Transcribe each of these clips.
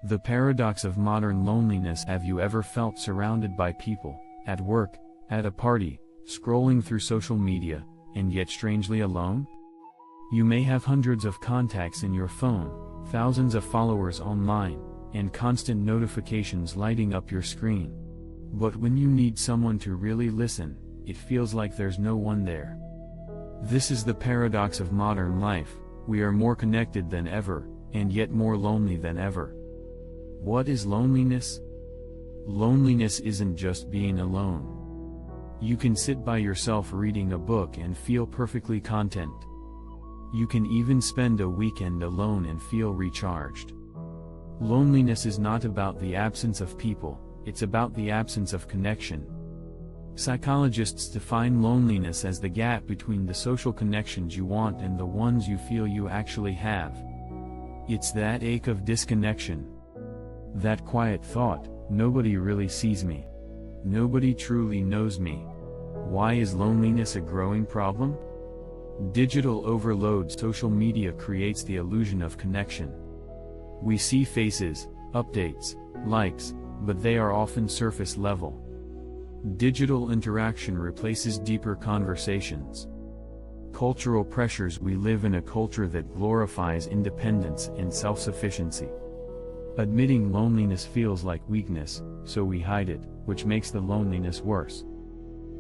The paradox of modern loneliness. Have you ever felt surrounded by people, at work, at a party, scrolling through social media, and yet strangely alone? You may have hundreds of contacts in your phone, thousands of followers online, and constant notifications lighting up your screen. But when you need someone to really listen, it feels like there's no one there. This is the paradox of modern life. We are more connected than ever, and yet more lonely than ever. What is loneliness? Loneliness isn't just being alone. You can sit by yourself reading a book and feel perfectly content. You can even spend a weekend alone and feel recharged. Loneliness is not about the absence of people, it's about the absence of connection. Psychologists define loneliness as the gap between the social connections you want and the ones you feel you actually have. It's that ache of disconnection. That quiet thought, nobody really sees me. Nobody truly knows me. Why is loneliness a growing problem? Digital overload. Social media creates the illusion of connection. We see faces, updates, likes, but they are often surface level. Digital interaction replaces deeper conversations. Cultural pressures. We live in a culture that glorifies independence and self-sufficiency. Admitting loneliness feels like weakness, so we hide it, which makes the loneliness worse.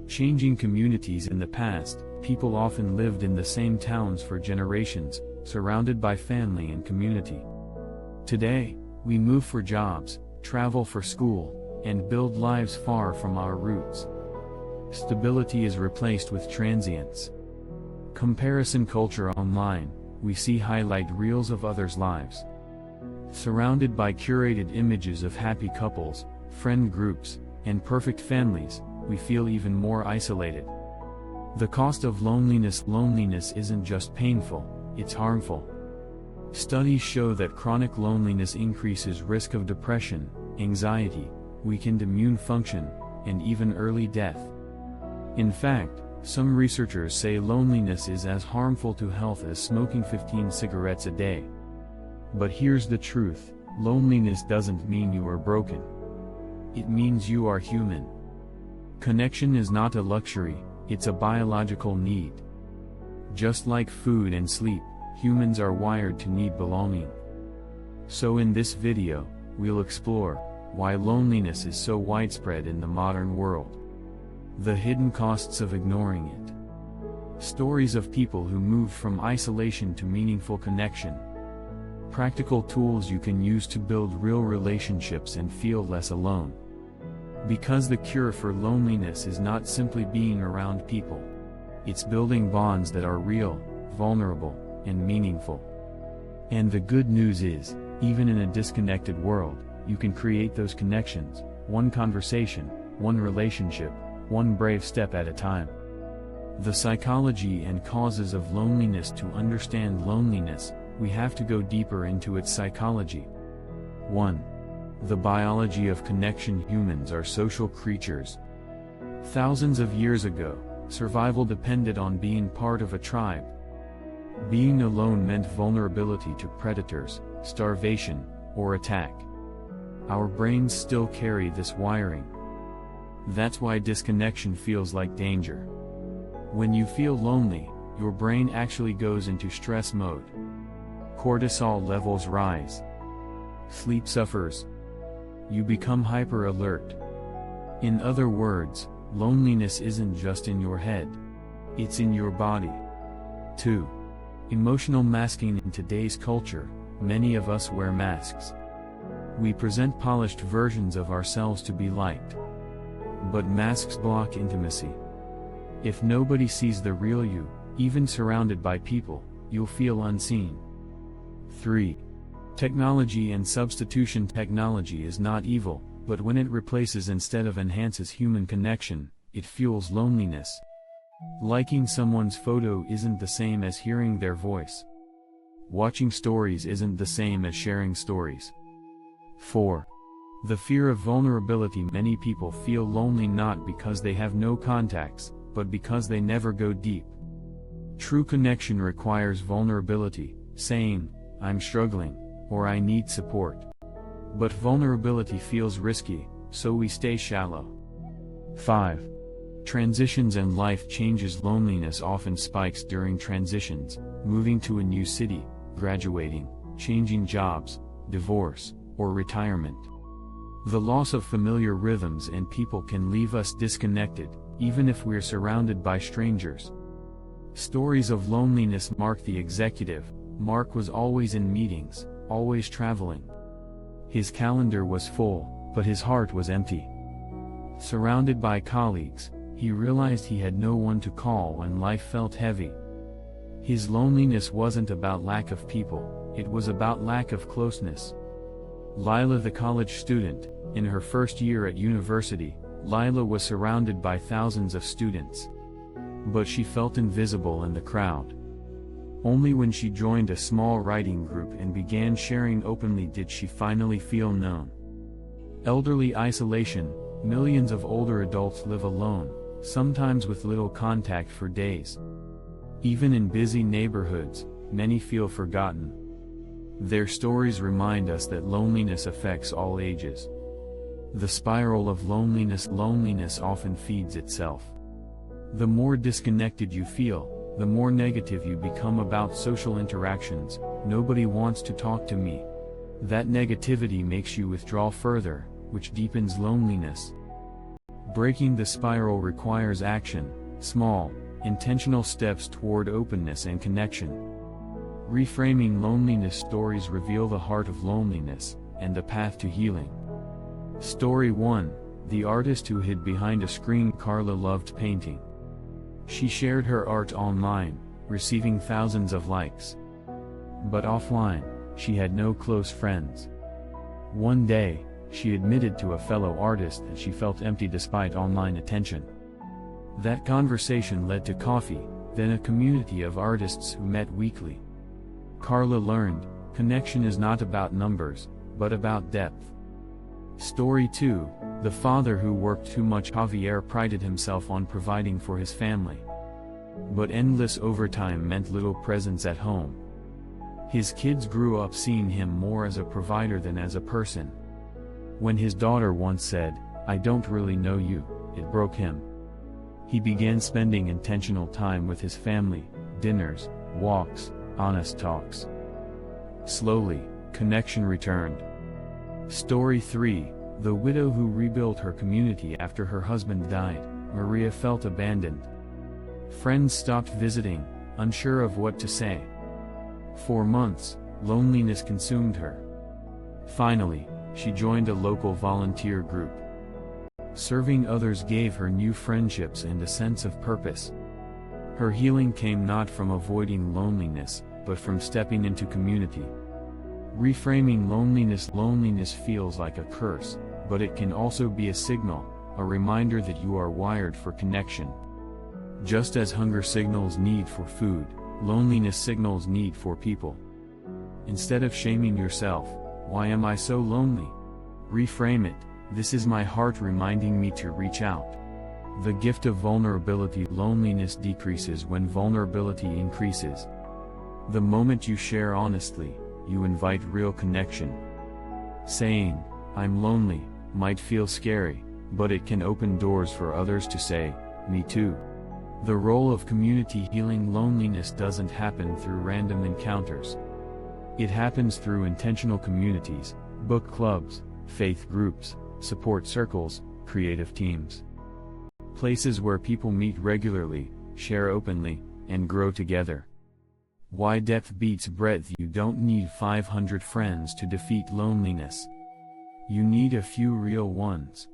Changing communities. In the past, people often lived in the same towns for generations, surrounded by family and community. Today, we move for jobs, travel for school, and build lives far from our roots. Stability is replaced with transience. Comparison culture. Online, we see highlight reels of others' lives. Surrounded by curated images of happy couples, friend groups, and perfect families, we feel even more isolated. The cost of loneliness. Loneliness isn't just painful, it's harmful. Studies show that chronic loneliness increases risk of depression, anxiety, weakened immune function, and even early death. In fact, some researchers say loneliness is as harmful to health as smoking 15 cigarettes a day. But here's the truth, loneliness doesn't mean you are broken. It means you are human. Connection is not a luxury, it's a biological need. Just like food and sleep, humans are wired to need belonging. So in this video, we'll explore why loneliness is so widespread in the modern world. The hidden costs of ignoring it. Stories of people who moved from isolation to meaningful connection. Practical tools you can use to build real relationships and feel less alone. Because the cure for loneliness is not simply being around people. It's building bonds that are real, vulnerable, and meaningful. And the good news is, even in a disconnected world, you can create those connections, one conversation, one relationship, one brave step at a time. The psychology and causes of loneliness. To understand loneliness, we have to go deeper into its psychology. 1. The biology of connection. Humans are social creatures. Thousands of years ago, survival depended on being part of a tribe. Being alone meant vulnerability to predators, starvation, or attack. Our brains still carry this wiring. That's why disconnection feels like danger. When you feel lonely, your brain actually goes into stress mode. Cortisol levels rise. Sleep suffers. You become hyper alert. In other words, loneliness isn't just in your head. It's in your body. 2. Emotional masking. In today's culture, many of us wear masks. We present polished versions of ourselves to be liked. But masks block intimacy. If nobody sees the real you, even surrounded by people, you'll feel unseen. 3. Technology and substitution. Technology is not evil, but when it replaces instead of enhances human connection, it fuels loneliness. Liking someone's photo isn't the same as hearing their voice. Watching stories isn't the same as sharing stories. 4. The fear of vulnerability. Many people feel lonely not because they have no contacts, but because they never go deep. True connection requires vulnerability, saying, "I'm struggling," or "I need support." But vulnerability feels risky, so we stay shallow. 5. Transitions and life changes. Loneliness often spikes during transitions, moving to a new city, graduating, changing jobs, divorce, or retirement. The loss of familiar rhythms and people can leave us disconnected, even if we're surrounded by strangers. Stories of loneliness. Mark the executive. Mark was always in meetings, always traveling. His calendar was full, but his heart was empty. Surrounded by colleagues, he realized he had no one to call when life felt heavy. His loneliness wasn't about lack of people, it was about lack of closeness. Lila, the college student, in her first year at university, Lila was surrounded by thousands of students. But she felt invisible in the crowd. Only when she joined a small writing group and began sharing openly did she finally feel known. Elderly isolation. Millions of older adults live alone, sometimes with little contact for days. Even in busy neighborhoods, many feel forgotten. Their stories remind us that loneliness affects all ages. The spiral of loneliness. Loneliness often feeds itself. The more disconnected you feel, the more negative you become about social interactions. Nobody wants to talk to me. That negativity makes you withdraw further, which deepens loneliness. Breaking the spiral requires action, small, intentional steps toward openness and connection. Reframing loneliness. Stories reveal the heart of loneliness, and the path to healing. Story 1. The artist who hid behind a screen. Carla loved painting. She shared her art online, receiving thousands of likes. But offline, she had no close friends. One day, she admitted to a fellow artist that she felt empty despite online attention. That conversation led to coffee, then a community of artists who met weekly. Carla learned, connection is not about numbers, but about depth. Story 2. The father who worked too much. Javier prided himself on providing for his family. But endless overtime meant little presence at home. His kids grew up seeing him more as a provider than as a person. When his daughter once said, "I don't really know you," it broke him. He began spending intentional time with his family, dinners, walks, honest talks. Slowly, connection returned. Story 3. The widow who rebuilt her community after her husband died. Maria felt abandoned. Friends stopped visiting, unsure of what to say. For months, loneliness consumed her. Finally, she joined a local volunteer group. Serving others gave her new friendships and a sense of purpose. Her healing came not from avoiding loneliness, but from stepping into community. Reframing loneliness. Loneliness feels like a curse, but it can also be a signal, a reminder that you are wired for connection. Just as hunger signals need for food, loneliness signals need for people. Instead of shaming yourself, "Why am I so lonely?" reframe it, "This is my heart reminding me to reach out." The gift of vulnerability. Loneliness decreases when vulnerability increases. The moment you share honestly, you invite real connection. Saying, "I'm lonely," might feel scary, but it can open doors for others to say, "Me too." The role of community healing. Loneliness doesn't happen through random encounters. It happens through intentional communities, book clubs, faith groups, support circles, creative teams. Places where people meet regularly, share openly, and grow together. Why depth beats breadth. You don't need 500 friends to defeat loneliness. You need a few real ones.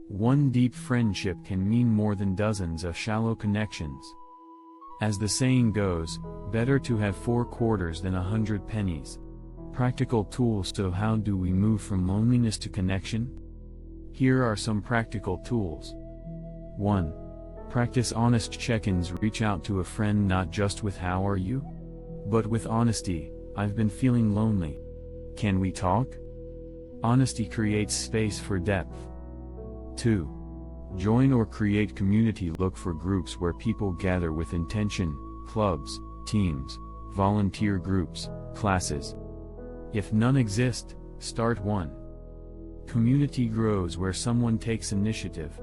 One deep friendship can mean more than dozens of shallow connections. As the saying goes, better to have 4 quarters than 100 pennies. Practical tools. So how do we move from loneliness to connection? Here are some practical tools. 1. Practice honest check-ins. Reach out to a friend not just with "How are you?" but with honesty. "I've been feeling lonely. Can we talk?" Honesty creates space for depth. 2. Join or create community. Look for groups where people gather with intention, clubs, teams, volunteer groups, classes. If none exist, start one. Community grows where someone takes initiative.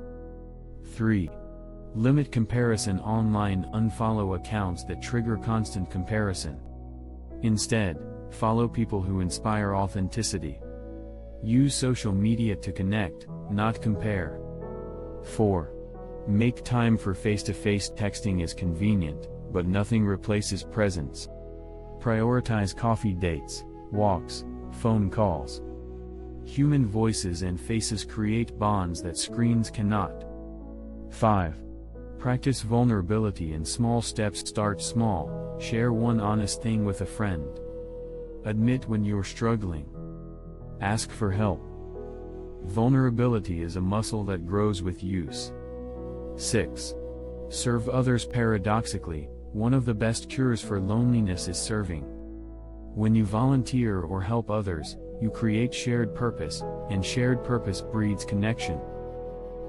3. Limit comparison online. Unfollow accounts that trigger constant comparison. Instead, follow people who inspire authenticity. Use social media to connect, not compare. 4. Make time for face-to-face. Texting is convenient, but nothing replaces presence. Prioritize coffee dates, walks, phone calls. Human voices and faces create bonds that screens cannot. 5. Practice vulnerability in small steps. Start small, share one honest thing with a friend. Admit when you're struggling. Ask for help. Vulnerability is a muscle that grows with use. 6. Serve others. Paradoxically, one of the best cures for loneliness is serving. When you volunteer or help others, you create shared purpose, and shared purpose breeds connection.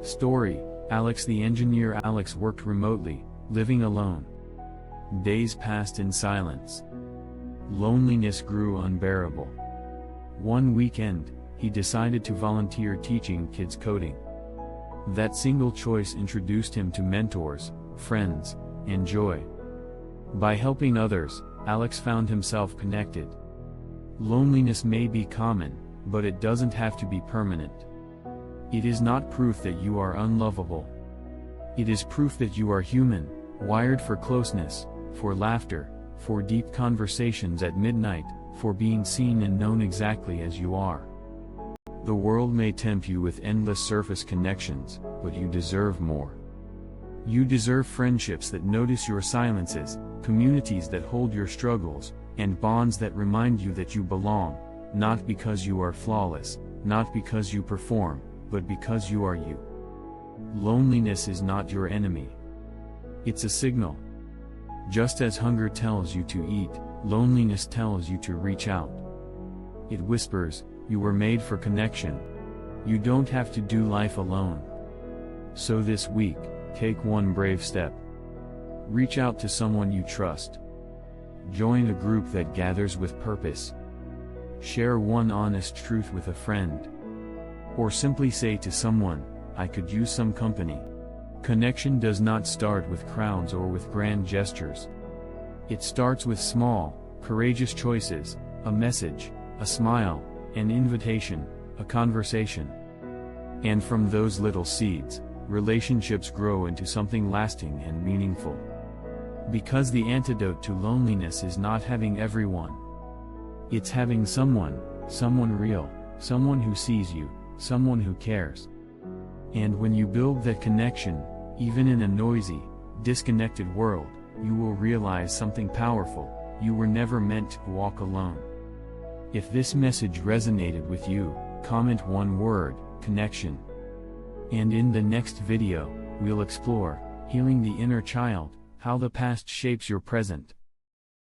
Story: Alex the engineer. Alex worked remotely, living alone. Days passed in silence. Loneliness grew unbearable. One weekend, he decided to volunteer teaching kids coding. That single choice introduced him to mentors, friends, and joy. By helping others, Alex found himself connected. Loneliness may be common, but it doesn't have to be permanent. It is not proof that you are unlovable. It is proof that you are human, wired for closeness, for laughter, for deep conversations at midnight, for being seen and known exactly as you are. The world may tempt you with endless surface connections, but you deserve more. You deserve friendships that notice your silences, communities that hold your struggles, and bonds that remind you that you belong, not because you are flawless, not because you perform, but because you are you. Loneliness is not your enemy. It's a signal. Just as hunger tells you to eat, loneliness tells you to reach out. It whispers, you were made for connection. You don't have to do life alone. So this week, take one brave step. Reach out to someone you trust. Join a group that gathers with purpose. Share one honest truth with a friend. Or simply say to someone, I could use some company. Connection does not start with crowds or with grand gestures. It starts with small, courageous choices, a message, a smile, an invitation, a conversation. And from those little seeds, relationships grow into something lasting and meaningful. Because the antidote to loneliness is not having everyone. It's having someone real, someone who sees you, someone who cares. And when you build that connection, even in a noisy, disconnected world, you will realize something powerful: you were never meant to walk alone. If this message resonated with you, comment one word, connection. And in the next video, we'll explore healing the inner child, how the past shapes your present.